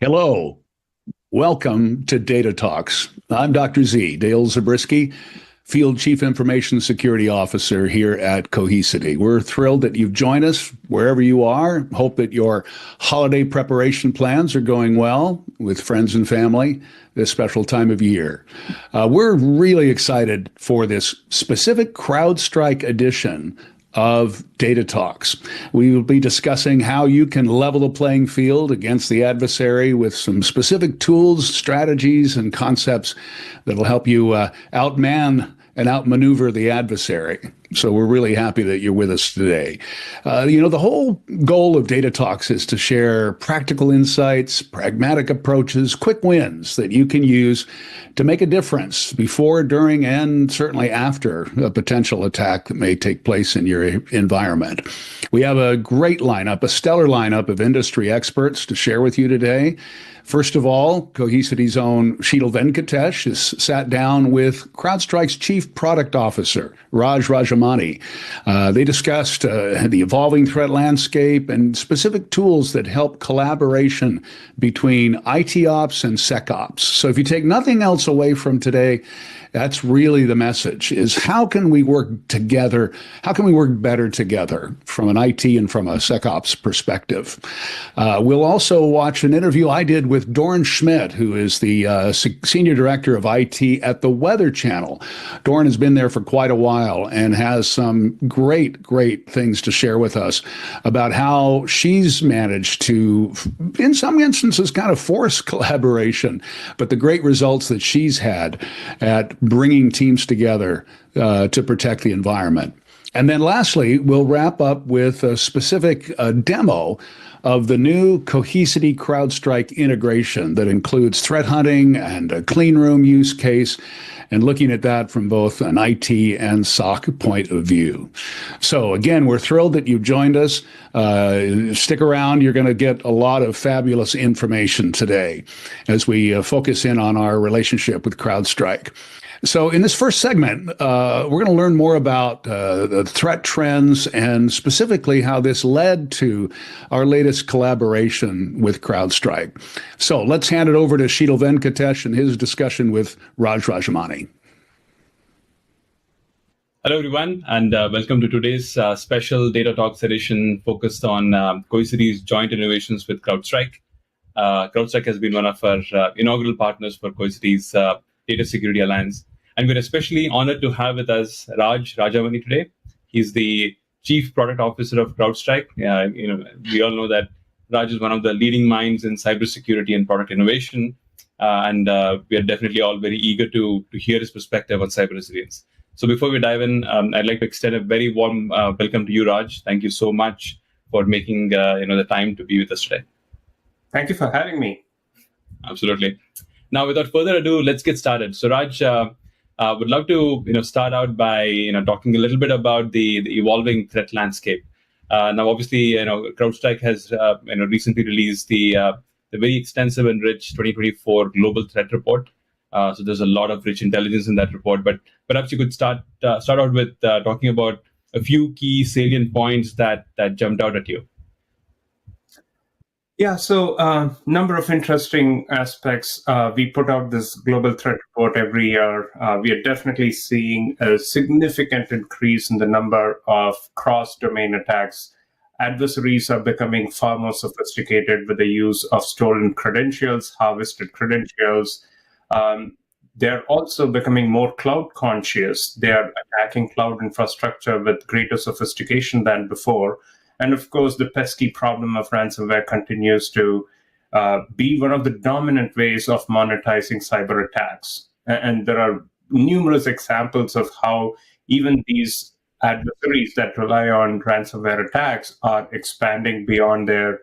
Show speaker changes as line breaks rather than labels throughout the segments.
Hello. Welcome to Data Talks. I'm Dr. Z, Dale Zabriskie, Field Chief Information Security Officer here at Cohesity. We're thrilled that you've joined us wherever you are. Hope that your holiday preparation plans are going well with friends and family this special time of year. We're really excited for this specific CrowdStrike edition of Data Talks. We will be discussing how you can level the playing field against the adversary with some specific tools, strategies, and concepts that will help you outman and outmaneuver the adversary. So we're really happy that you're with us today. The whole goal of Data Talks is to share practical insights, pragmatic approaches, quick wins that you can use to make a difference before, during, and certainly after a potential attack that may take place in your environment. We have a great lineup, a stellar lineup of industry experts to share with you today. First of all, Cohesity's own Sheetal Venkatesh has sat down with CrowdStrike's Chief Product Officer, Raj Rajamani. They discussed the evolving threat landscape and specific tools that help collaboration between ITOps and SecOps. So if you take nothing else away from today, that's really the message, is how can we work together? How can we work better together from an IT and from a SecOps perspective? We'll also watch an interview I did with Dorren Schmitt, who is the Senior Director of IT at the Weather Channel. Dorren has been there for quite a while and has some great things to share with us about how she's managed to, in some instances, kind of force collaboration, but the great results that she's had at bringing teams together to protect the environment. And then lastly, we'll wrap up with a specific demo of the new Cohesity CrowdStrike integration that includes threat hunting and a clean room use case, and looking at that from both an IT and SOC point of view. So again, we're thrilled that you've joined us. Stick around. You're going to get a lot of fabulous information today as we focus in on our relationship with CrowdStrike. So in this first segment, we're going to learn more about the threat trends and specifically how this led to our latest collaboration with CrowdStrike. So let's hand it over to Sheetal Venkatesh and his discussion with Raj Rajamani.
Hello, everyone, and welcome to today's special Data Talks edition focused on Cohesity's joint innovations with CrowdStrike. CrowdStrike has been one of our inaugural partners for Cohesity's Data Security Alliance. And we're especially honored to have with us Raj Rajamani today. He's the Chief Product Officer of CrowdStrike. We all know that Raj is one of the leading minds in cybersecurity and product innovation. And we are definitely all very eager to hear his perspective on cyber resilience. So before we dive in, I'd like to extend a very warm welcome to you, Raj. Thank you so much for making the time to be with us today.
Thank you for having me.
Absolutely. Now, without further ado, let's get started. So, Raj, would love to start out by talking a little bit about the evolving threat landscape. Now, obviously, CrowdStrike has recently released the very extensive and rich 2024 Global Threat Report. So there's a lot of rich intelligence in that report. But perhaps you could start out with talking about a few key salient points that jumped out at you.
Yeah, so number of interesting aspects. We put out this global threat report every year. We are definitely seeing a significant increase in the number of cross-domain attacks. Adversaries are becoming far more sophisticated with the use of stolen credentials, harvested credentials. They're also becoming more cloud conscious. They are attacking cloud infrastructure with greater sophistication than before. And of course, the pesky problem of ransomware continues to be one of the dominant ways of monetizing cyber attacks. And there are numerous examples of how even these adversaries that rely on ransomware attacks are expanding beyond their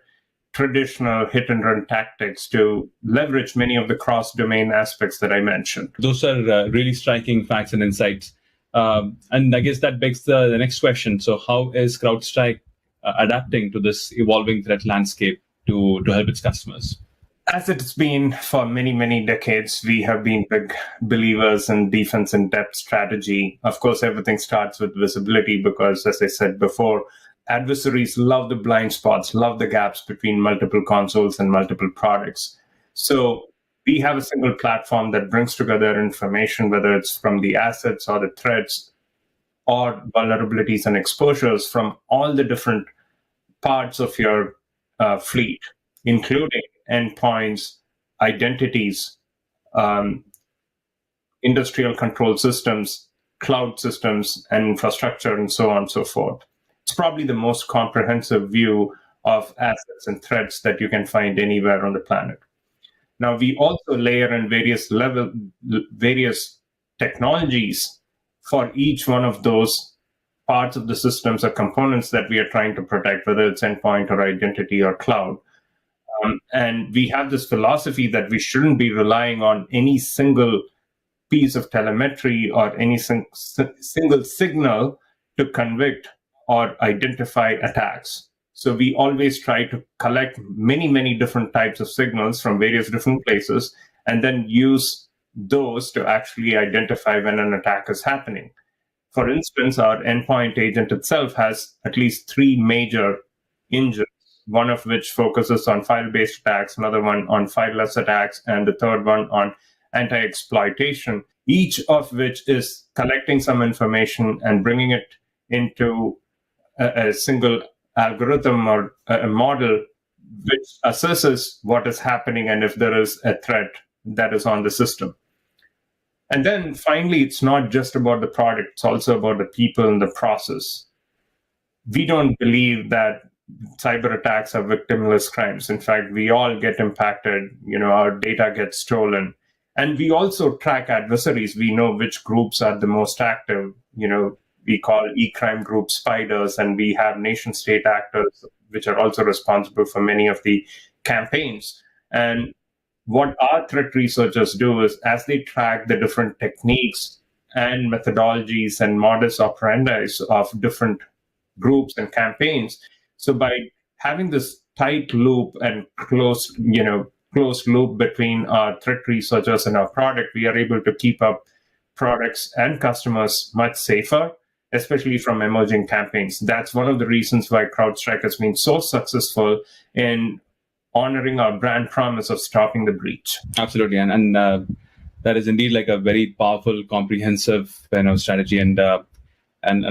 traditional hit-and-run tactics to leverage many of the cross-domain aspects that I mentioned.
Those are really striking facts and insights. And I guess that begs the next question. So how is CrowdStrike adapting to this evolving threat landscape to help its customers?
As it's been for many, many decades, we have been big believers in defense in depth strategy. Of course, everything starts with visibility because, as I said before, adversaries love the blind spots, love the gaps between multiple consoles and multiple products. So we have a single platform that brings together information, whether it's from the assets or the threats or vulnerabilities and exposures from all the different parts of your fleet, including endpoints, identities, industrial control systems, cloud systems, and infrastructure, and so on and so forth. It's probably the most comprehensive view of assets and threats that you can find anywhere on the planet. Now, we also layer in various technologies for each one of those parts of the systems or components that we are trying to protect, whether it's endpoint or identity or cloud. And we have this philosophy that we shouldn't be relying on any single piece of telemetry or any single signal to convict or identify attacks. So we always try to collect many, many different types of signals from various different places and then use those to actually identify when an attack is happening. For instance, our endpoint agent itself has at least 3 major engines, one of which focuses on file-based attacks, another one on fileless attacks, and the third one on anti-exploitation, each of which is collecting some information and bringing it into a single algorithm or a model which assesses what is happening and if there is a threat that is on the system. And then finally, it's not just about the product, it's also about the people and the process. We don't believe that cyber attacks are victimless crimes. In fact, we all get impacted, our data gets stolen. And we also track adversaries. We know which groups are the most active. We call e-crime groups spiders, and we have nation-state actors, which are also responsible for many of the campaigns. And what our threat researchers do is, as they track the different techniques and methodologies and modus operandi of different groups and campaigns, so by having this tight loop and closed loop between our threat researchers and our product, we are able to keep up products and customers much safer, especially from emerging campaigns. That's one of the reasons why CrowdStrike has been so successful in honoring our brand promise of stopping the breach.
Absolutely, and that is indeed like a very powerful, comprehensive strategy, and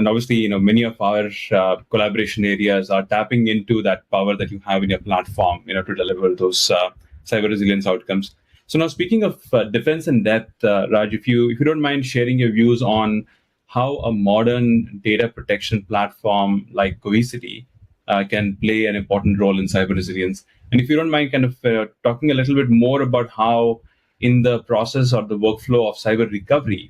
obviously many of our collaboration areas are tapping into that power that you have in your platform, to deliver those cyber resilience outcomes. So now, speaking of defense in depth, Raj, if you don't mind sharing your views on how a modern data protection platform like Cohesity can play an important role in cyber resilience. And if you don't mind kind of talking a little bit more about how in the process or the workflow of cyber recovery,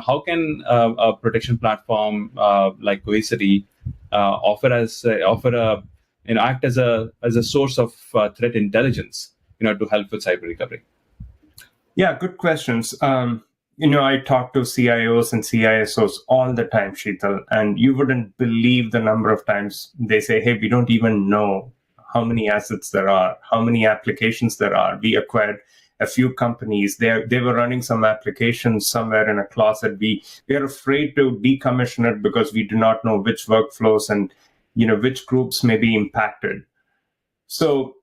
how can a protection platform like Cohesity act as a source of threat intelligence, to help with cyber recovery?
Yeah, good questions. I talk to CIOs and CISOs all the time, Sheetal, and you wouldn't believe the number of times they say, hey, we don't even know how many assets there are, how many applications there are. We acquired a few companies. They were running some applications somewhere in a closet. We are afraid to decommission it because we do not know which workflows and which groups may be impacted. So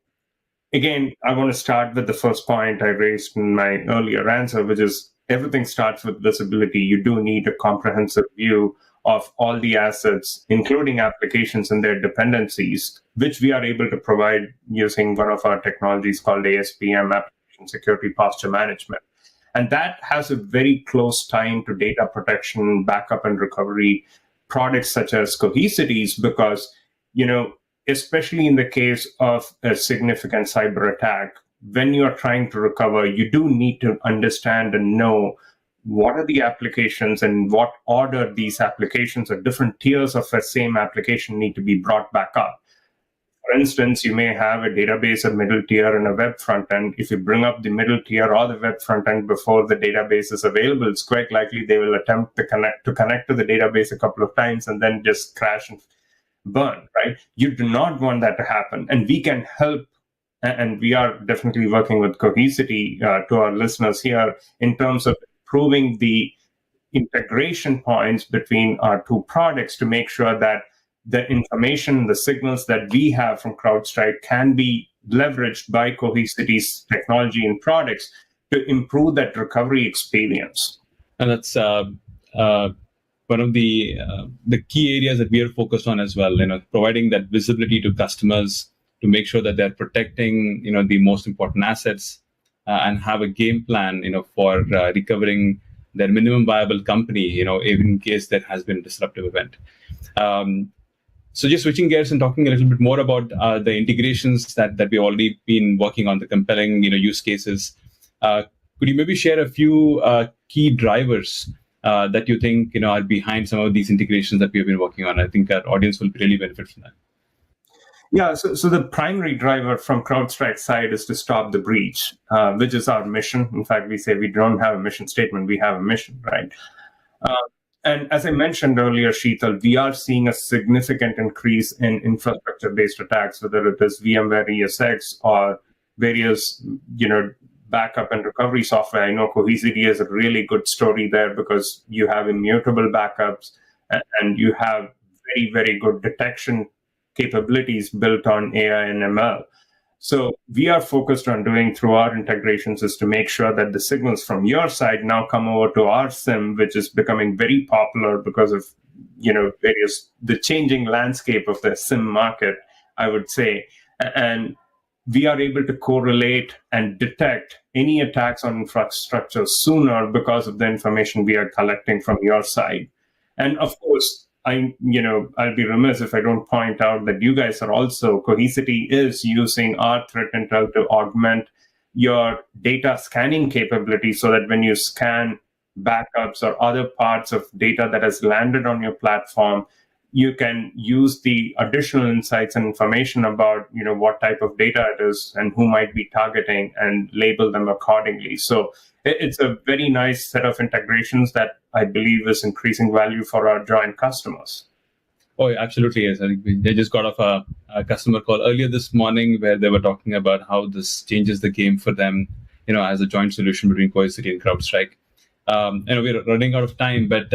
again, I want to start with the first point I raised in my earlier answer, which is everything starts with visibility. You do need a comprehensive view of all the assets, including applications and their dependencies, which we are able to provide using one of our technologies called ASPM, Application Security Posture Management. And that has a very close tie to data protection, backup and recovery products such as Cohesity's, because, especially in the case of a significant cyber attack, when you are trying to recover, you do need to understand and know what are the applications and what order these applications or different tiers of a same application need to be brought back up. For instance, you may have a database, a middle tier, and a web front end. If you bring up the middle tier or the web front end before the database is available, it's quite likely they will attempt to connect to the database a couple of times and then just crash and burn, right? You do not want that to happen. And we can help, and we are definitely working with Cohesity to our listeners here in terms of improving the integration points between our two products to make sure that the information, the signals that we have from CrowdStrike can be leveraged by Cohesity's technology and products to improve that recovery experience.
And that's one of the key areas that we are focused on as well. Providing that visibility to customers to make sure that they're protecting the most important assets and have a game plan for recovering their minimum viable company even in case there has been a disruptive event. So just switching gears and talking a little bit more about the integrations that we've already been working on, the compelling use cases. Could you maybe share a few key drivers that you think are behind some of these integrations that we have been working on? I think our audience will really benefit from that.
Yeah, so the primary driver from CrowdStrike side is to stop the breach, which is our mission. In fact, we say we don't have a mission statement, we have a mission, right? And as I mentioned earlier, Sheetal, we are seeing a significant increase in infrastructure-based attacks, whether it is VMware ESX or various, backup and recovery software. I know Cohesity is a really good story there because you have immutable backups and you have very, very good detection capabilities built on AI and ML. So we are focused on doing through our integrations is to make sure that the signals from your side now come over to our SIM, which is becoming very popular because of the changing landscape of the SIM market, I would say. And we are able to correlate and detect any attacks on infrastructure sooner because of the information we are collecting from your side. And of course, I'll be remiss if I don't point out that you guys are also, Cohesity is using our threat intel to augment your data scanning capability so that when you scan backups or other parts of data that has landed on your platform, you can use the additional insights and information about what type of data it is and who might be targeting and label them accordingly. So it's a very nice set of integrations that I believe is increasing value for our joint customers.
Oh, it absolutely is. I think they just got off a customer call earlier this morning where they were talking about how this changes the game for them, as a joint solution between Cohesity and CrowdStrike. We're running out of time, but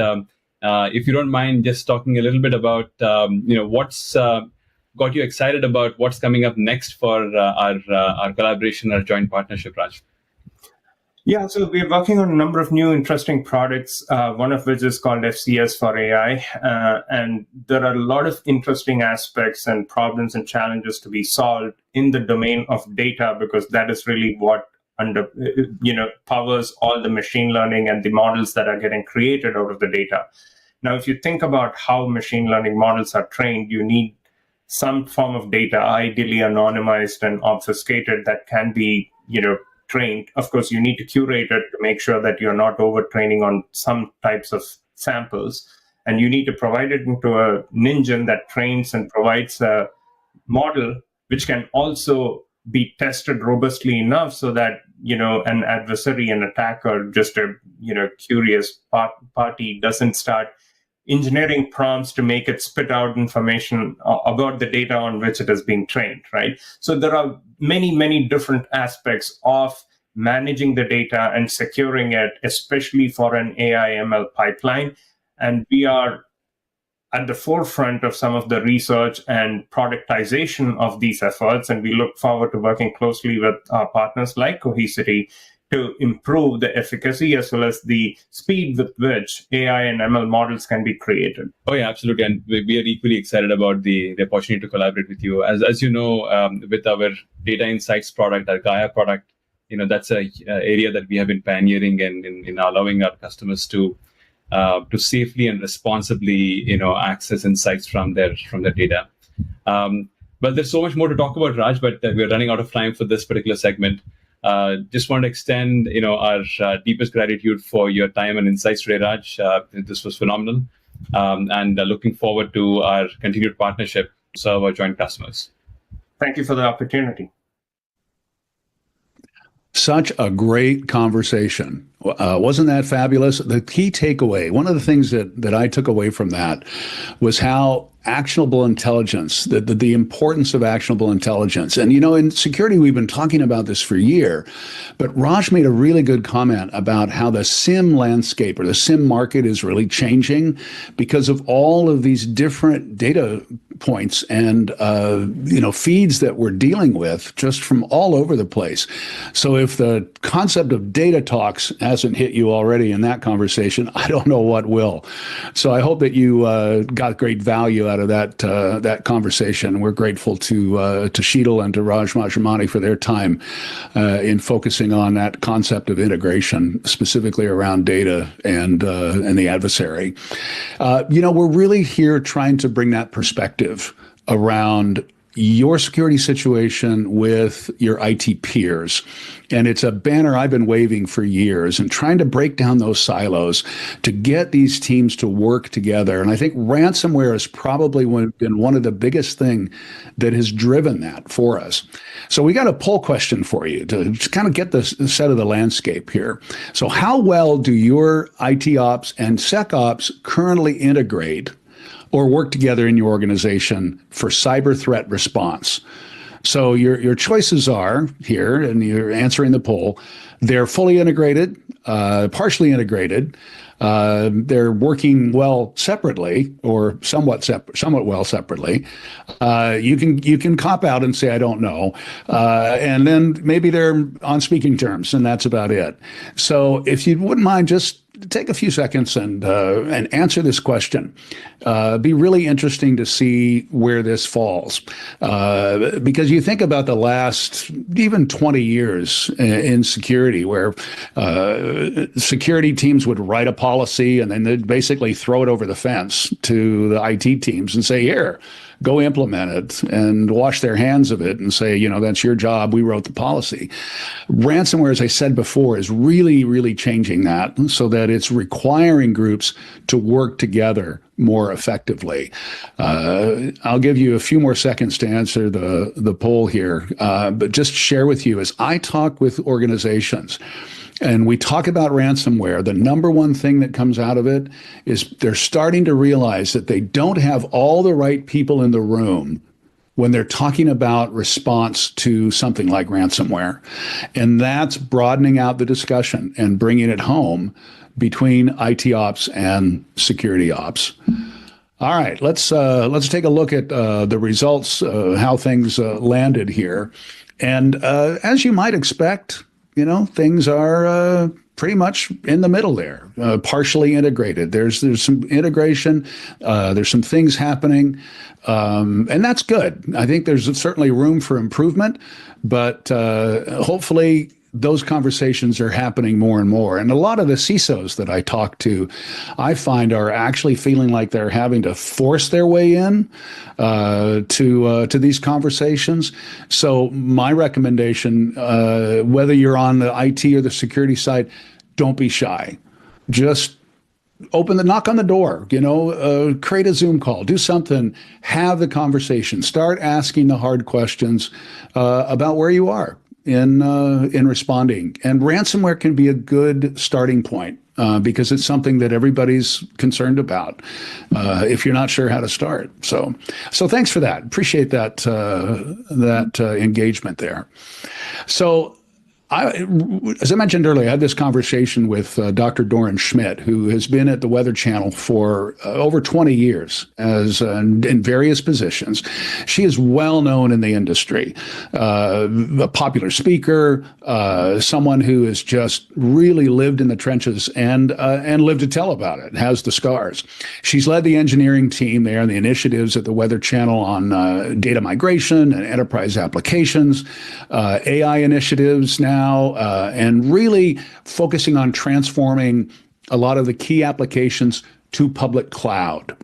if you don't mind just talking a little bit about, what's got you excited about what's coming up next for our collaboration, our joint partnership, Raj?
Yeah, so we're working on a number of new interesting products, one of which is called FCS for AI. And there are a lot of interesting aspects and problems and challenges to be solved in the domain of data, because that is really what powers all the machine learning and the models that are getting created out of the data. Now, if you think about how machine learning models are trained, you need some form of data, ideally anonymized and obfuscated, that can be, trained. Of course, you need to curate it to make sure that you're not overtraining on some types of samples. And you need to provide it into an engine that trains and provides a model which can also be tested robustly enough so that, an adversary, an attacker, just a, curious party doesn't start engineering prompts to make it spit out information about the data on which it is being trained, right? So there are many, many different aspects of managing the data and securing it, especially for an AI ML pipeline. And we are at the forefront of some of the research and productization of these efforts. And we look forward to working closely with our partners like Cohesity to improve the efficacy as well as the speed with which AI and ML models can be created.
Oh, yeah, absolutely. And we are equally excited about the opportunity to collaborate with you. As you know, with our data insights product, our Gaia product, that's a area that we have been pioneering and in allowing our customers to safely and responsibly, access insights from their data. But there's so much more to talk about, Raj, but we're running out of time for this particular segment. Just want to extend, our deepest gratitude for your time and insights today, Raj. This was phenomenal, and looking forward to our continued partnership to serve our joint customers.
Thank you for the opportunity.
Such a great conversation. Wasn't that fabulous? The key takeaway, one of the things that I took away from that was how actionable intelligence, the importance of actionable intelligence. And, in security, we've been talking about this for a year, but Raj made a really good comment about how the SIM landscape or the SIM market is really changing because of all of these different data points and, feeds that we're dealing with just from all over the place. So if the concept of data talks hasn't hit you already in that conversation, I don't know what will. So I hope that you got great value out of that conversation. We're grateful to Sheetal and to Raj Rajamani for their time in focusing on that concept of integration, specifically around data and the adversary. We're really here trying to bring that perspective around your security situation with your IT peers. And it's a banner I've been waving for years and trying to break down those silos to get these teams to work together. And I think ransomware has probably been one of the biggest thing that has driven that for us. So we got a poll question for you to kind of get the set of the landscape here. So how well do your ITOps and SecOps currently integrate or work together in your organization for cyber threat response? So your choices are here, and you're answering the poll. They're fully integrated, partially integrated. They're working well separately, or somewhat well separately. You can cop out and say I don't know, and then maybe they're on speaking terms, and that's about it. So if you wouldn't mind, just take a few seconds and answer this question. Be really interesting to see where this falls, because you think about the last even 20 years in security, where security teams would write a policy and then they'd basically throw it over the fence to the IT teams and say, here, go implement it, and wash their hands of it and say, that's your job. We wrote the policy. Ransomware, as I said before, is really, really changing that so that it's requiring groups to work together more effectively. I'll give you a few more seconds to answer the poll here, but just share with you, as I talk with organizations, and we talk about ransomware, the number one thing that comes out of it is they're starting to realize that they don't have all the right people in the room when they're talking about response to something like ransomware. And that's broadening out the discussion and bringing it home between IT ops and security ops. All right, let's take a look at the results, how things landed here. And as you might expect, things are pretty much in the middle there, partially integrated. There's some integration. There's some things happening, and that's good. I think there's certainly room for improvement, but hopefully those conversations are happening more and more. And a lot of the CISOs that I talk to, I find are actually feeling like they're having to force their way in to these conversations. So my recommendation, whether you're on the IT or the security side, don't be shy. Just knock on the door, create a Zoom call, do something, have the conversation, start asking the hard questions about where you are in responding. And ransomware can be a good starting point because it's something that everybody's concerned about if you're not sure how to start. So thanks for that. Appreciate that engagement there. So as I mentioned earlier, I had this conversation with Dr. Dorren Schmitt, who has been at the Weather Channel for over 20 years in various positions. She is well known in the industry, a popular speaker, someone who has just really lived in the trenches and lived to tell about it, has the scars. She's led the engineering team there and the initiatives at the Weather Channel on data migration and enterprise applications, AI initiatives now, and really focusing on transforming a lot of the key applications to public cloud.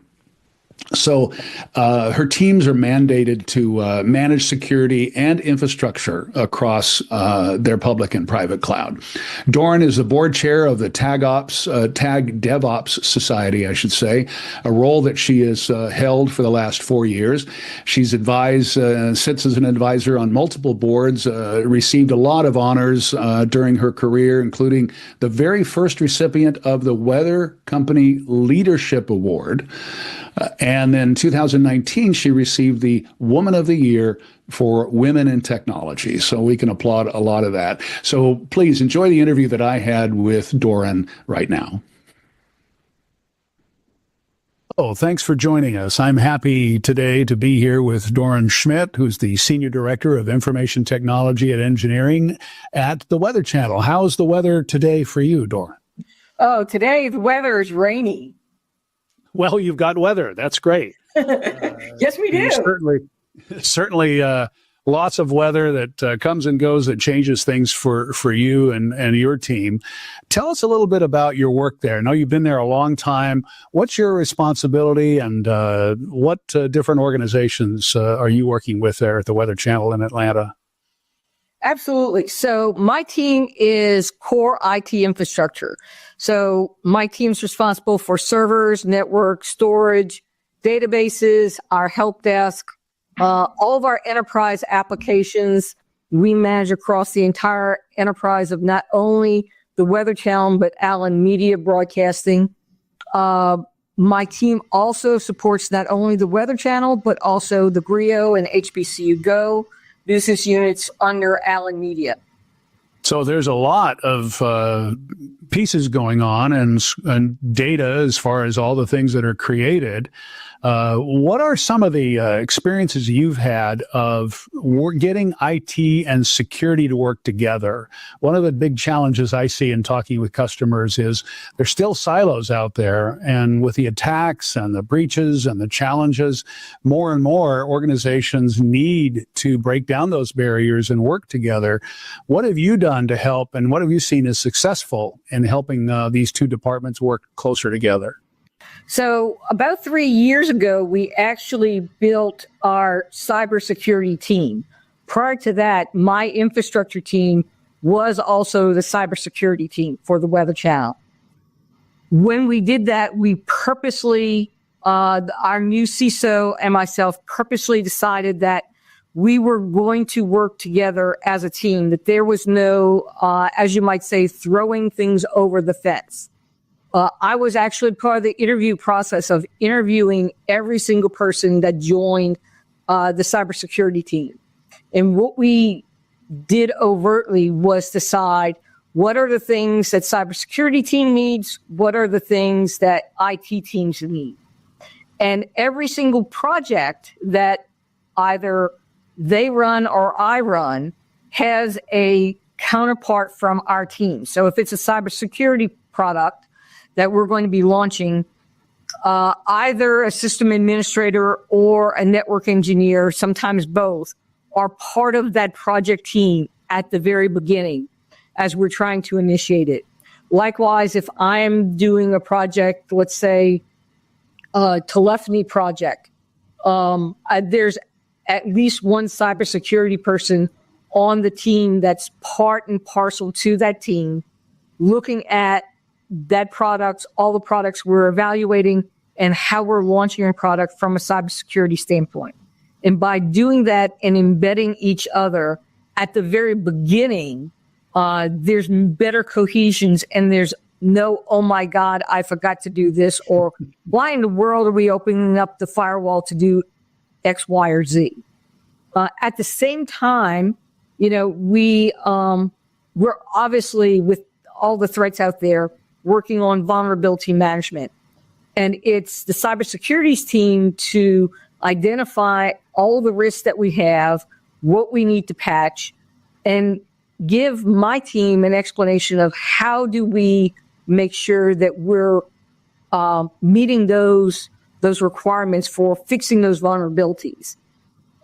So her teams are mandated to manage security and infrastructure across their public and private cloud. Dorren is the board chair of the TAG DevOps Society, I should say, a role that she has held for the last 4 years. She's sits as an advisor on multiple boards, received a lot of honors during her career, including the very first recipient of the Weather Company Leadership Award. And then 2019, she received the Woman of the Year for Women in Technology. So we can applaud a lot of that. So please enjoy the interview that I had with Dorren right now. Oh, thanks for joining us. I'm happy today to be here with Dorren Schmitt, who's the Senior Director of Information Technology and Engineering at the Weather Channel. How's the weather today for you, Dorren?
Oh, today the weather is rainy.
Well, you've got weather. That's great.
Yes, we do.
Certainly lots of weather that comes and goes, that changes things for you and your team. Tell us a little bit about your work there. I know you've been there a long time. What's your responsibility, and what different organizations are you working with there at the Weather Channel in Atlanta?
Absolutely. So my team is core IT infrastructure. So my team's responsible for servers, network, storage, databases, our help desk, all of our enterprise applications we manage across the entire enterprise of not only the Weather Channel, but Allen Media Broadcasting. My team also supports not only the Weather Channel, but also the GRIO and HBCU Go business units under Allen Media.
So there's a lot of pieces going on and data as far as all the things that are created. What are some of the experiences you've had of getting IT and security to work together? One of the big challenges I see in talking with customers is there's still silos out there, and with the attacks and the breaches and the challenges, more and more organizations need to break down those barriers and work together. What have you done to help, and what have you seen as successful in helping these two departments work closer together?
So about 3 years ago, we actually built our cybersecurity team. Prior to that, my infrastructure team was also the cybersecurity team for the Weather Channel. When we did that, we purposely, our new CISO and myself purposely decided that we were going to work together as a team, that there was no, as you might say, throwing things over the fence. I was actually part of the interview process of interviewing every single person that joined the cybersecurity team. And what we did overtly was decide what are the things that cybersecurity team needs, what are the things that IT teams need. And every single project that either they run or I run has a counterpart from our team. So if it's a cybersecurity product that we're going to be launching, either a system administrator or a network engineer, sometimes both, are part of that project team at the very beginning as we're trying to initiate it. Likewise, if I'm doing a project, let's say a telephony project, there's at least one cybersecurity person on the team that's part and parcel to that team, looking at that product, all the products we're evaluating, and how we're launching our product from a cybersecurity standpoint. And by doing that and embedding each other at the very beginning, there's better cohesions, and there's no, oh my God, I forgot to do this, or why in the world are we opening up the firewall to do X, Y, or Z? At the same time, we're obviously, with all the threats out there, working on vulnerability management. And it's the cybersecurity team to identify all the risks that we have, what we need to patch, and give my team an explanation of how do we make sure that we're meeting those requirements for fixing those vulnerabilities.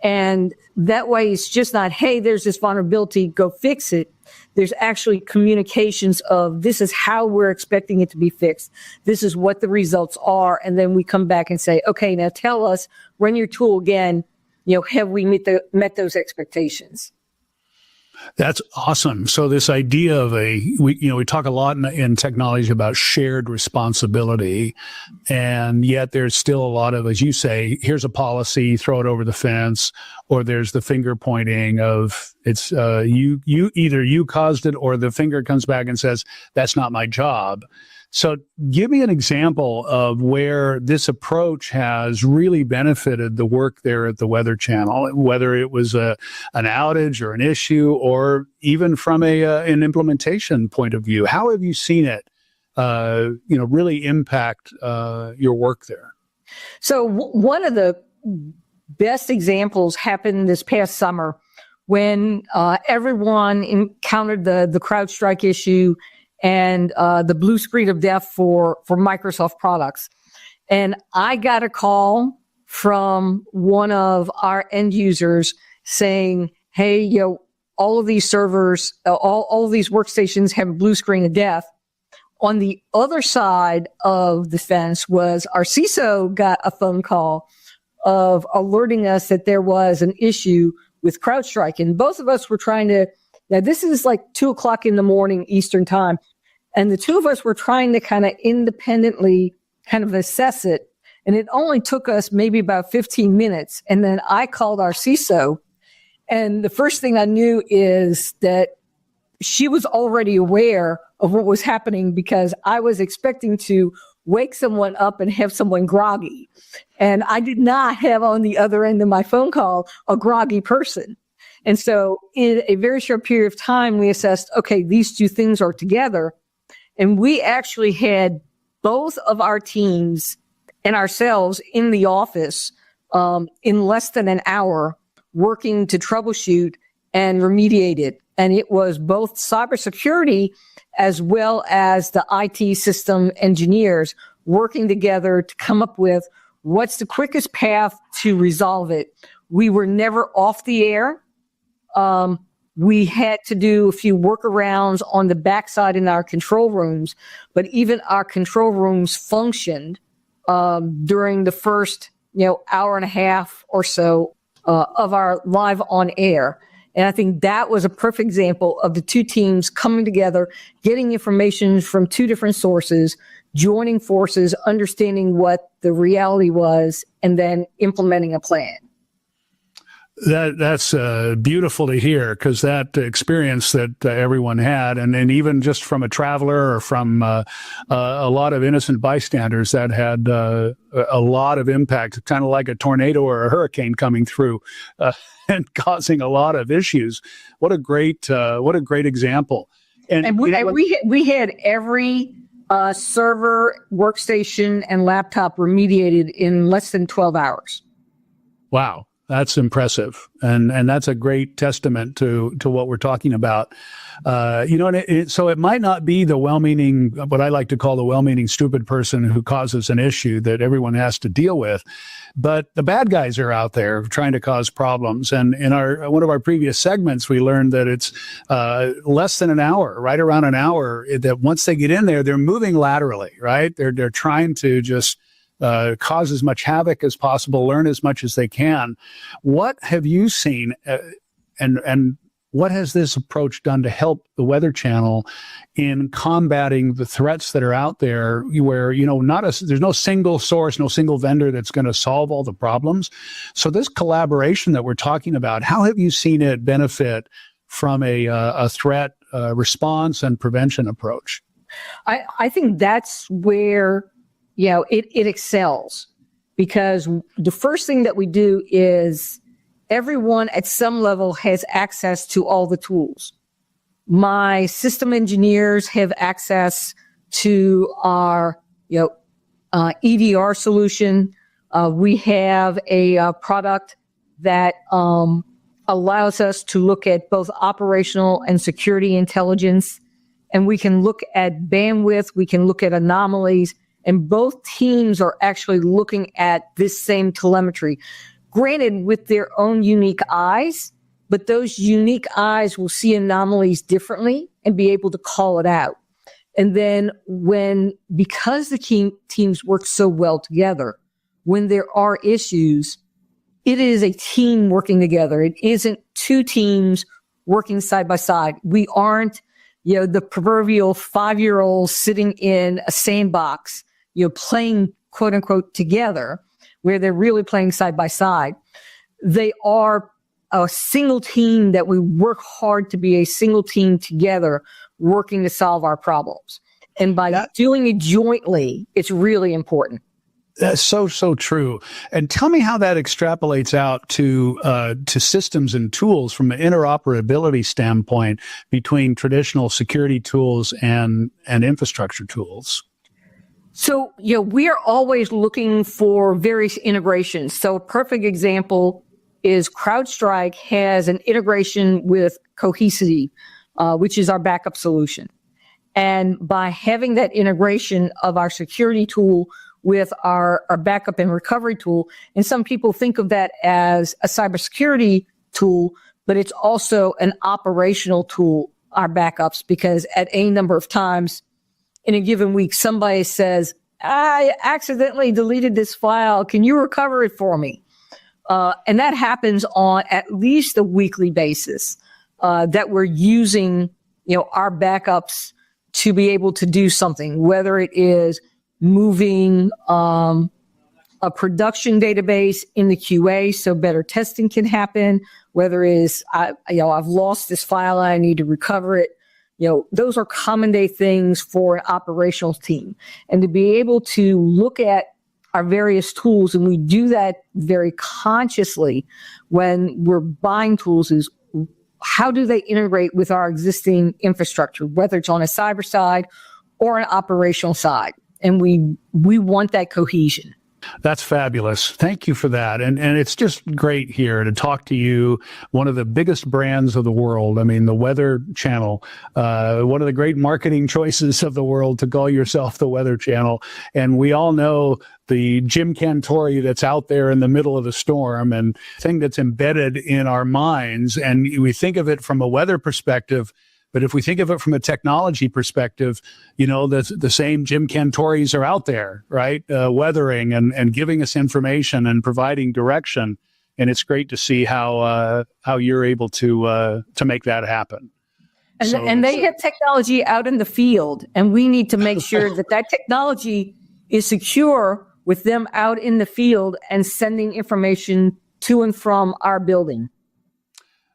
And that way it's just not, hey, there's this vulnerability, go fix it. There's actually communications of this is how we're expecting it to be fixed. This is what the results are. And then we come back and say, okay, now tell us, run your tool again. Have we met those expectations?
That's awesome. So this idea of we talk a lot in technology about shared responsibility, and yet there's still a lot of, as you say, here's a policy, throw it over the fence, or there's the finger pointing of it's you either you caused it or the finger comes back and says, that's not my job. So give me an example of where this approach has really benefited the work there at the Weather Channel, whether it was an outage or an issue, or even from an implementation point of view. How have you seen it, really impact your work there?
So one of the best examples happened this past summer when everyone encountered the CrowdStrike issue and the blue screen of death for Microsoft products. And I got a call from one of our end users saying, hey, all of these servers, all of these workstations have a blue screen of death. On the other side of the fence was our CISO got a phone call of alerting us that there was an issue with CrowdStrike. And both of us were now this is like 2:00 in the morning Eastern time. And the two of us were trying to kind of independently kind of assess it. And it only took us maybe about 15 minutes. And then I called our CISO. And the first thing I knew is that she was already aware of what was happening because I was expecting to wake someone up and have someone groggy. And I did not have on the other end of my phone call a groggy person. And so in a very short period of time, we assessed, okay, these two things are together. And we actually had both of our teams and ourselves in the office in less than an hour working to troubleshoot and remediate it. And it was both cybersecurity as well as the IT system engineers working together to come up with what's the quickest path to resolve it. We were never off the air. We had to do a few workarounds on the backside in our control rooms, but even our control rooms functioned during the first, hour and a half or so of our live on air. And I think that was a perfect example of the two teams coming together, getting information from two different sources, joining forces, understanding what the reality was, and then implementing a plan.
That's beautiful to hear, because that experience that everyone had, and even just from a traveler or from a lot of innocent bystanders, that had a lot of impact, kind of like a tornado or a hurricane coming through and causing a lot of issues. What a great example!
And we had every server, workstation, and laptop remediated in less than 12 hours.
Wow. That's impressive. And that's a great testament to what we're talking about. So it might not be the well-meaning, what I like to call the well-meaning stupid person who causes an issue that everyone has to deal with, but the bad guys are out there trying to cause problems. And in one of our previous segments, we learned that it's less than an hour, right around an hour, that once they get in there, they're moving laterally, right? They're trying to just cause as much havoc as possible, learn as much as they can. What have you seen, and what has this approach done to help the Weather Channel in combating the threats that are out there, where there's no single source, no single vendor that's going to solve all the problems? So this collaboration that we're talking about, how have you seen it benefit from a threat response and prevention approach?
I think that's where it excels, because the first thing that we do is everyone at some level has access to all the tools. My system engineers have access to our, EDR solution. We have a product that allows us to look at both operational and security intelligence, and we can look at bandwidth, we can look at anomalies. And both teams are actually looking at this same telemetry, granted with their own unique eyes, but those unique eyes will see anomalies differently and be able to call it out. And then because the teams work so well together, when there are issues, it is a team working together. It isn't two teams working side by side. We aren't, the proverbial 5-year-old sitting in a sandbox, playing quote unquote together, where they're really playing side by side. They are a single team that we work hard to be a single team together, working to solve our problems. And by doing it jointly, it's really important.
That's so true. And tell me how that extrapolates out to systems and tools from an interoperability standpoint between traditional security tools and infrastructure tools.
So, we are always looking for various integrations. So a perfect example is CrowdStrike has an integration with Cohesity, which is our backup solution. And by having that integration of our security tool with our backup and recovery tool, and some people think of that as a cybersecurity tool, but it's also an operational tool, our backups, because at a number of times in a given week, somebody says, I accidentally deleted this file. Can you recover it for me? And that happens on at least a weekly basis, that we're using, our backups to be able to do something, whether it is moving a production database in the QA so better testing can happen, whether it is, I've lost this file, I need to recover it. Those are common day things for an operational team. And to be able to look at our various tools, and we do that very consciously when we're buying tools, is how do they integrate with our existing infrastructure, whether it's on a cyber side or an operational side. And we want that cohesion.
That's fabulous. Thank you for that. And it's just great here to talk to you, one of the biggest brands of the world. I mean, the Weather Channel, one of the great marketing choices of the world to call yourself the Weather Channel. And we all know the Jim Cantori that's out there in the middle of the storm and thing that's embedded in our minds. And we think of it from a weather perspective. But if we think of it from a technology perspective, the same Jim Cantoris are out there, right? Weathering and giving us information and providing direction. And it's great to see how you're able to make that happen.
And they have technology out in the field, and we need to make sure that technology is secure with them out in the field and sending information to and from our building.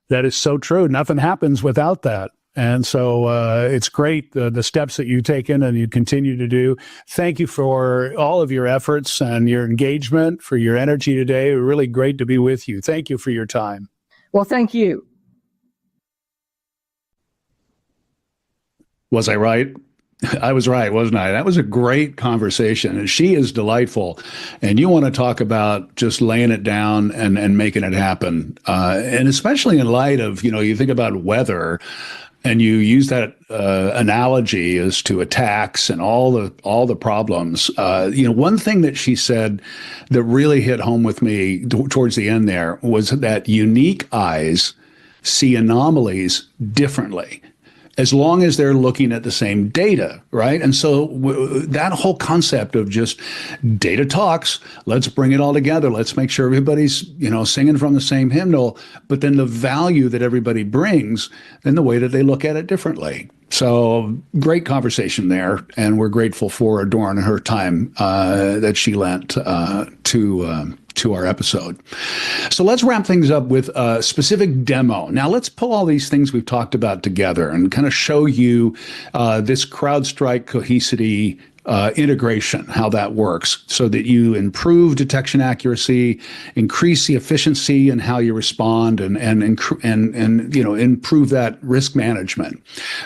That is so true. Nothing happens without that. And so it's great, the steps that you've taken and you continue to do. Thank you for all of your efforts and your engagement, for your energy today. Really great to be with you. Thank you for your time.
Well, thank you.
Was I right? I was right, wasn't I? That was a great conversation. And she is delightful. And you want to talk about just laying it down and making it happen. And especially in light of, you think about weather. And you use that analogy as to attacks and all the problems. One thing that she said that really hit home with me towards the end there was that unique eyes see anomalies differently, as long as they're looking at the same data, right? And so that whole concept of just data talks, let's bring it all together. Let's make sure everybody's, singing from the same hymnal, but then the value that everybody brings and the way that they look at it differently. So great conversation there. And we're grateful for Dorren and her time that she lent to our episode. So let's wrap things up with a specific demo. Now let's pull all these things we've talked about together and kind of show you this CrowdStrike Cohesity integration, how that works, so that you improve detection accuracy, increase the efficiency in how you respond, and improve that risk management.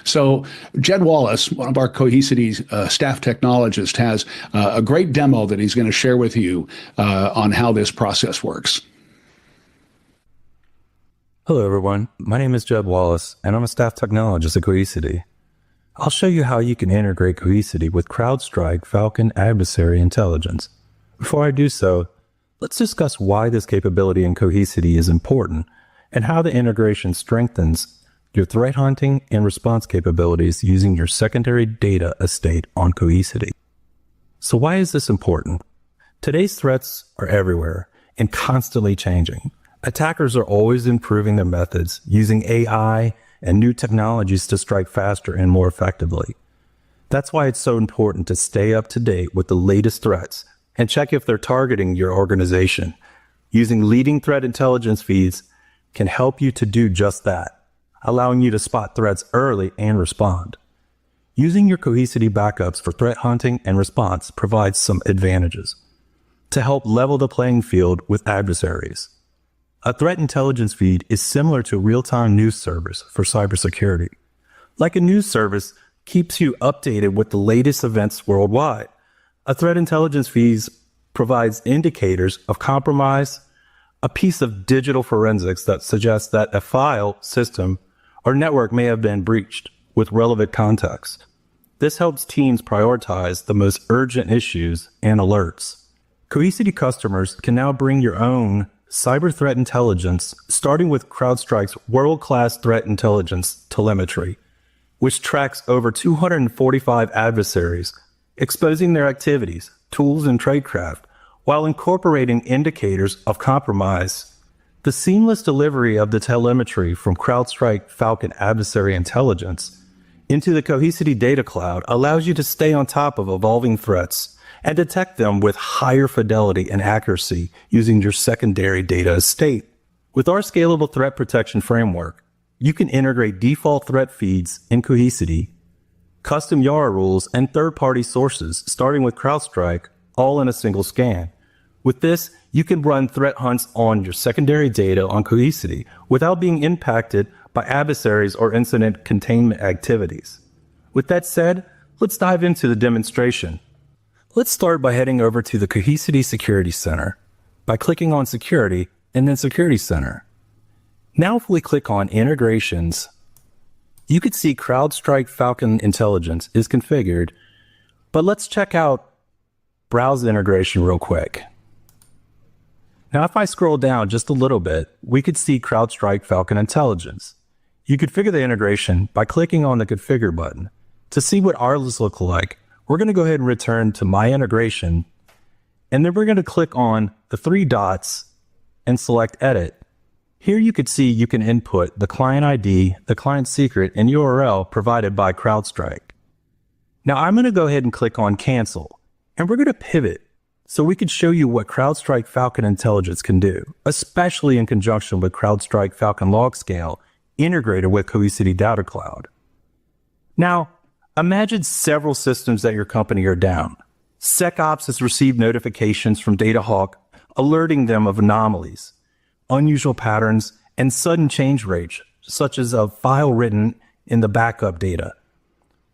So Jed Wallace, one of our Cohesity staff technologists, has a great demo that he's going to share with you on how this process works.
Hello, everyone. My name is Jed Wallace, and I'm a staff technologist at Cohesity. I'll show you how you can integrate Cohesity with CrowdStrike Falcon Adversary Intelligence. Before I do so, let's discuss why this capability in Cohesity is important and how the integration strengthens your threat hunting and response capabilities using your secondary data estate on Cohesity. So why is this important? Today's threats are everywhere and constantly changing. Attackers are always improving their methods, using AI and new technologies to strike faster and more effectively. That's why it's so important to stay up to date with the latest threats and check if they're targeting your organization. Using leading threat intelligence feeds can help you to do just that, allowing you to spot threats early and respond. Using your Cohesity backups for threat hunting and response provides some advantages to help level the playing field with adversaries. A threat intelligence feed is similar to a real-time news service for cybersecurity. Like a news service keeps you updated with the latest events worldwide, a threat intelligence feed provides indicators of compromise, a piece of digital forensics that suggests that a file, system, or network may have been breached with relevant context. This helps teams prioritize the most urgent issues and alerts. Cohesity customers can now bring your own cyber threat intelligence, starting with CrowdStrike's world-class threat intelligence telemetry, which tracks over 245 adversaries, exposing their activities, tools, and tradecraft, while incorporating indicators of compromise. The seamless delivery of the telemetry from CrowdStrike Falcon Adversary Intelligence into the Cohesity Data Cloud allows you to stay on top of evolving threats and detect them with higher fidelity and accuracy using your secondary data estate. With our scalable threat protection framework, you can integrate default threat feeds in Cohesity, custom YARA rules, and third-party sources, starting with CrowdStrike, all in a single scan. With this, you can run threat hunts on your secondary data on Cohesity without being impacted by adversaries or incident containment activities. With that said, let's dive into the demonstration. Let's start by heading over to the Cohesity Security Center by clicking on Security and then Security Center. Now if we click on Integrations, you can see CrowdStrike Falcon Intelligence is configured, but let's check out Browse integration real quick. Now if I scroll down just a little bit, we could see CrowdStrike Falcon Intelligence. You configure the integration by clicking on the Configure button. To see what ours look like, we're going to go ahead and return to My Integration, and then we're going to click on the three dots and select Edit. Here you can see you can input the client ID, the client secret, and URL provided by CrowdStrike. Now I'm going to go ahead and click on Cancel, and we're going to pivot so we can show you what CrowdStrike Falcon Intelligence can do, especially in conjunction with CrowdStrike Falcon LogScale integrated with Cohesity Data Cloud. Now, imagine several systems at your company are down. SecOps has received notifications from DataHawk alerting them of anomalies, unusual patterns, and sudden change rates, such as a file written in the backup data.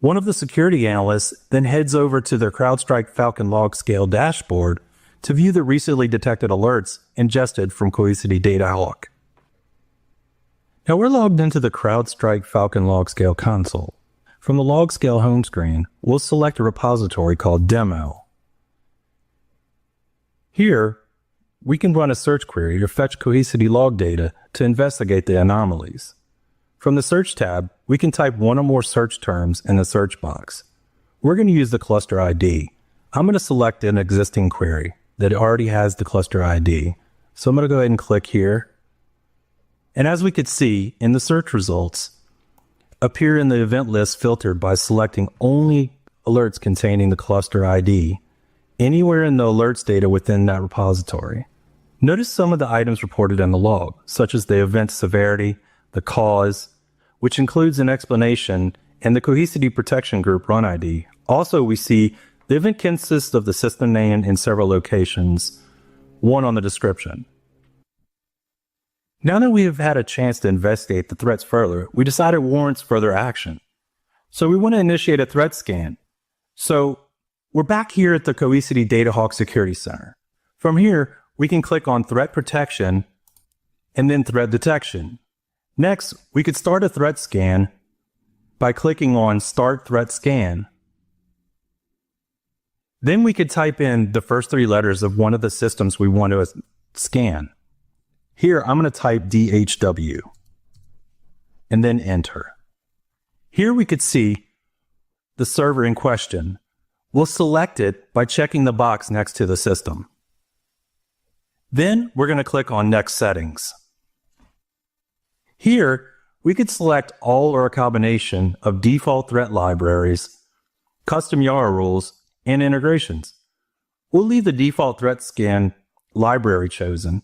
One of the security analysts then heads over to their CrowdStrike Falcon LogScale dashboard to view the recently detected alerts ingested from Cohesity DataHawk. Now we're logged into the CrowdStrike Falcon LogScale console. From the LogScale home screen, we'll select a repository called Demo. Here, we can run a search query or fetch Cohesity log data to investigate the anomalies. From the Search tab, we can type one or more search terms in the search box. We're going to use the cluster ID. I'm going to select an existing query that already has the cluster ID. So I'm going to go ahead and click here. And as we could see in the search results, appear in the event list filtered by selecting only alerts containing the cluster ID anywhere in the alerts data within that repository. Notice some of the items reported in the log, such as the event severity, the cause, which includes an explanation, and the Cohesity Protection Group run ID. Also, we see the event consists of the system name in several locations, one on the description. Now that we have had a chance to investigate the threats further, we decided it warrants further action. So we want to initiate a threat scan. So we're back here at the Cohesity DataHawk Security Center. From here, we can click on Threat Protection and then Threat Detection. Next, we could start a threat scan by clicking on Start Threat Scan. Then we could type in the first three letters of one of the systems we want to scan. Here, I'm going to type DHW and then enter. Here we could see the server in question. We'll select it by checking the box next to the system. Then we're going to click on Next Settings. Here, we could select all or a combination of default threat libraries, custom YARA rules, and integrations. We'll leave the default threat scan library chosen.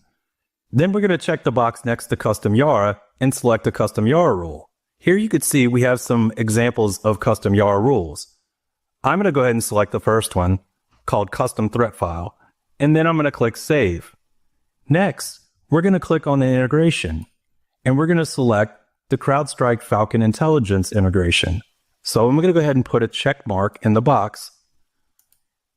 Then we're going to check the box next to custom YARA and select a custom YARA rule. Here you could see we have some examples of custom YAR rules. I'm going to go ahead and select the first one called Custom Threat File, and then I'm going to click Save. Next, we're going to click on the integration, and we're going to select the CrowdStrike Falcon Intelligence integration. So I'm going to go ahead and put a check mark in the box,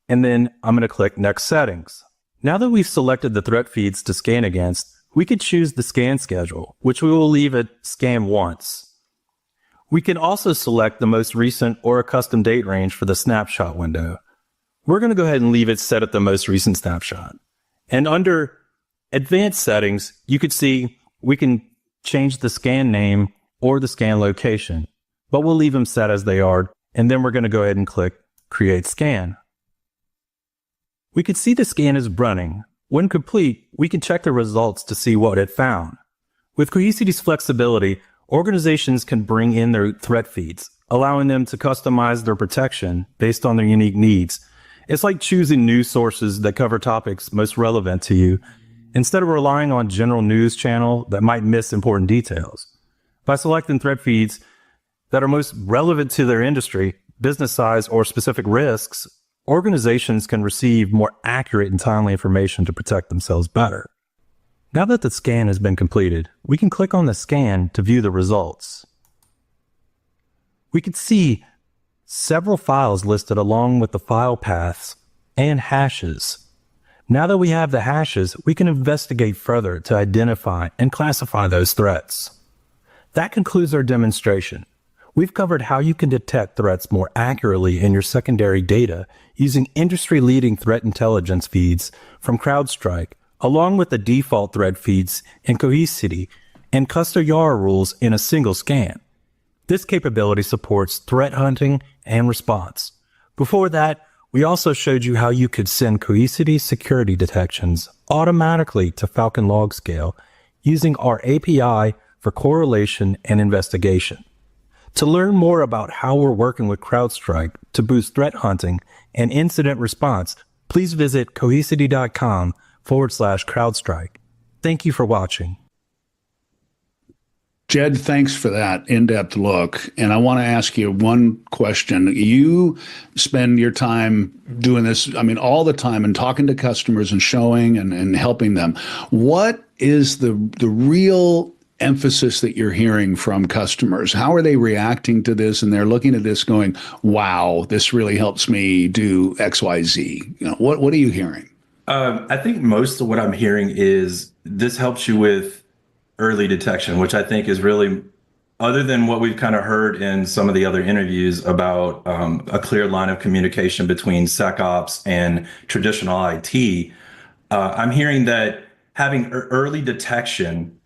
and then I'm going to click Next Settings. Now that we've selected the threat feeds to scan against, we could choose the scan schedule, which we will leave at Scan Once. We can also select the most recent or a custom date range for the snapshot window. We're going to go ahead and leave it set at the most recent snapshot. And under Advanced Settings, you could see we can change the scan name or the scan location, but we'll leave them set as they are. And then we're going to go ahead and click Create Scan. We can see the scan is running. When complete, we can check the results to see what it found. With Cohesity's flexibility, organizations can bring in their threat feeds, allowing them to customize their protection based on their unique needs. It's like choosing news sources that cover topics most relevant to you, instead of relying on general news channel that might miss important details. By selecting threat feeds that are most relevant to their industry, business size, or specific risks, organizations can receive more accurate and timely information to protect themselves better. Now that the scan has been completed, we can click on the scan to view the results. We can see several files listed along with the file paths and hashes. Now that we have the hashes, we can investigate further to identify and classify those threats. That concludes our demonstration. We've covered how you can detect threats more accurately in your secondary data using industry-leading threat intelligence feeds from CrowdStrike, along with the default threat feeds in Cohesity and custom YAR rules in a single scan. This capability supports threat hunting and response. Before that, we also showed you how you could send Cohesity security detections automatically to Falcon LogScale using our API for correlation and investigation. To learn more about how we're working with CrowdStrike to boost threat hunting and incident response, please visit cohesity.com/CrowdStrike. Thank you for watching.
Jed, thanks for that in-depth look. And I want to ask you one question. You spend your time doing this, all the time, and talking to customers and showing and helping them. What is the real emphasis that you're hearing from customers? How are they reacting to this? And they're looking at this going, wow, this really helps me do X, Y, Z. What are you hearing?
I think most of what I'm hearing is this helps you with early detection, which I think is really, other than what we've kind of heard in some of the other interviews about a clear line of communication between SecOps and traditional IT, I'm hearing that having early detection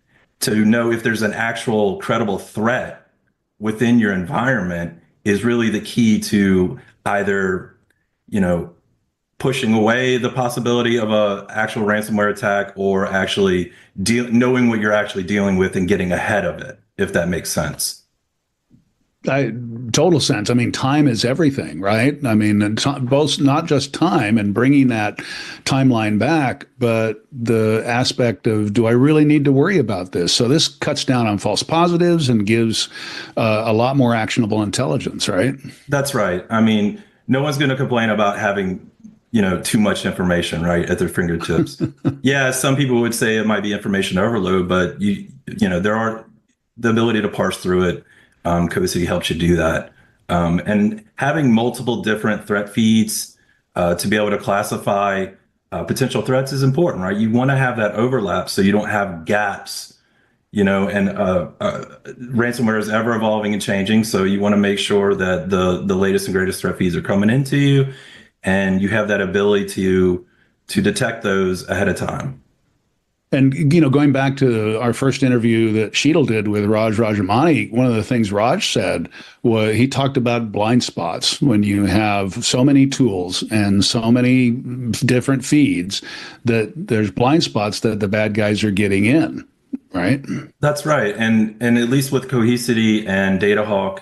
to know if there's an actual credible threat within your environment is really the key to either, pushing away the possibility of a actual ransomware attack or actually knowing what you're actually dealing with and getting ahead of it, if that makes sense.
Total sense. Time is everything, right? Both not just time and bringing that timeline back, but the aspect of, do I really need to worry about this? So this cuts down on false positives and gives a lot more actionable intelligence, right?
That's right. No one's going to complain about having too much information right at their fingertips. Yeah, some people would say it might be information overload, but there are the ability to parse through it. Cohesity helps you do that. And having multiple different threat feeds to be able to classify potential threats is important, right? You want to have that overlap so you don't have gaps, and ransomware is ever evolving and changing. So you want to make sure that the latest and greatest threat feeds are coming into you, and you have that ability to detect those ahead of time.
And, going back to our first interview that Sheetal did with Raj Rajamani, one of the things Raj said was he talked about blind spots. When you have so many tools and so many different feeds, that there's blind spots that the bad guys are getting in, right? That's
right. And at least with Cohesity and DataHawk,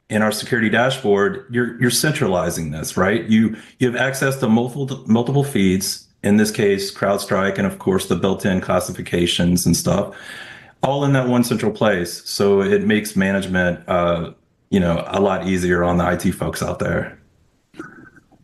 in our security dashboard, you're centralizing this, right? You have access to multiple feeds, in this case, CrowdStrike, and of course the built-in classifications and stuff. all in that one central place. So it makes management, a lot easier on the IT folks out there.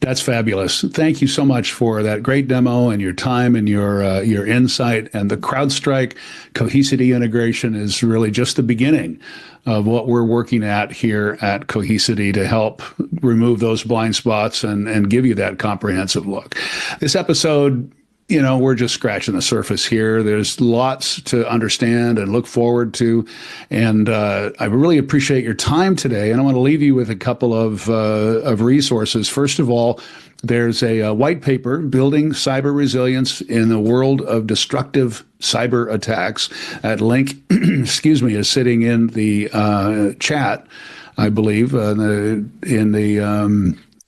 That's fabulous. Thank you so much for that great demo and your time and your insight. And the CrowdStrike Cohesity integration is really just the beginning of what we're working at here at Cohesity to help remove those blind spots and give you that comprehensive look. This episode, we're just scratching the surface here. There's lots to understand and look forward to. And I really appreciate your time today. And I want to leave you with a couple of resources. First of all, there's a white paper, Building Cyber Resilience in the World of Destructive Cyber Attacks. That link, is sitting in the chat, I believe,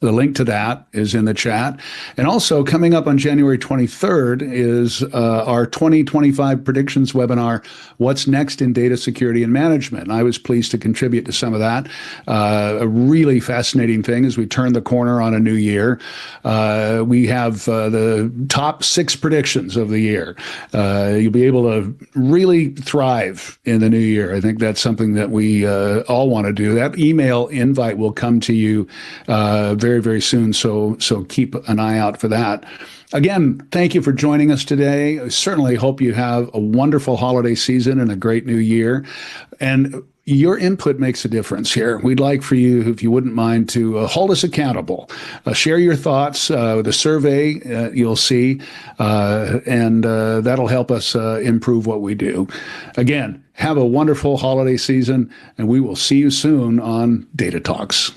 the link to that is in the chat. And also coming up on January 23rd is our 2025 predictions webinar, What's Next in Data Security and Management. And I was pleased to contribute to some of that. A really fascinating thing as we turn the corner on a new year. We have the top 6 predictions of the year. You'll be able to really thrive in the new year. I think that's something that we all want to do. That email invite will come to you very, very soon. So keep an eye out for that. Again, thank you for joining us today. I certainly hope you have a wonderful holiday season and a great new year. And your input makes a difference here. We'd like for you, if you wouldn't mind, to hold us accountable. Share your thoughts, the survey you'll see, and that'll help us improve what we do. Again, have a wonderful holiday season, and we will see you soon on Data Talks.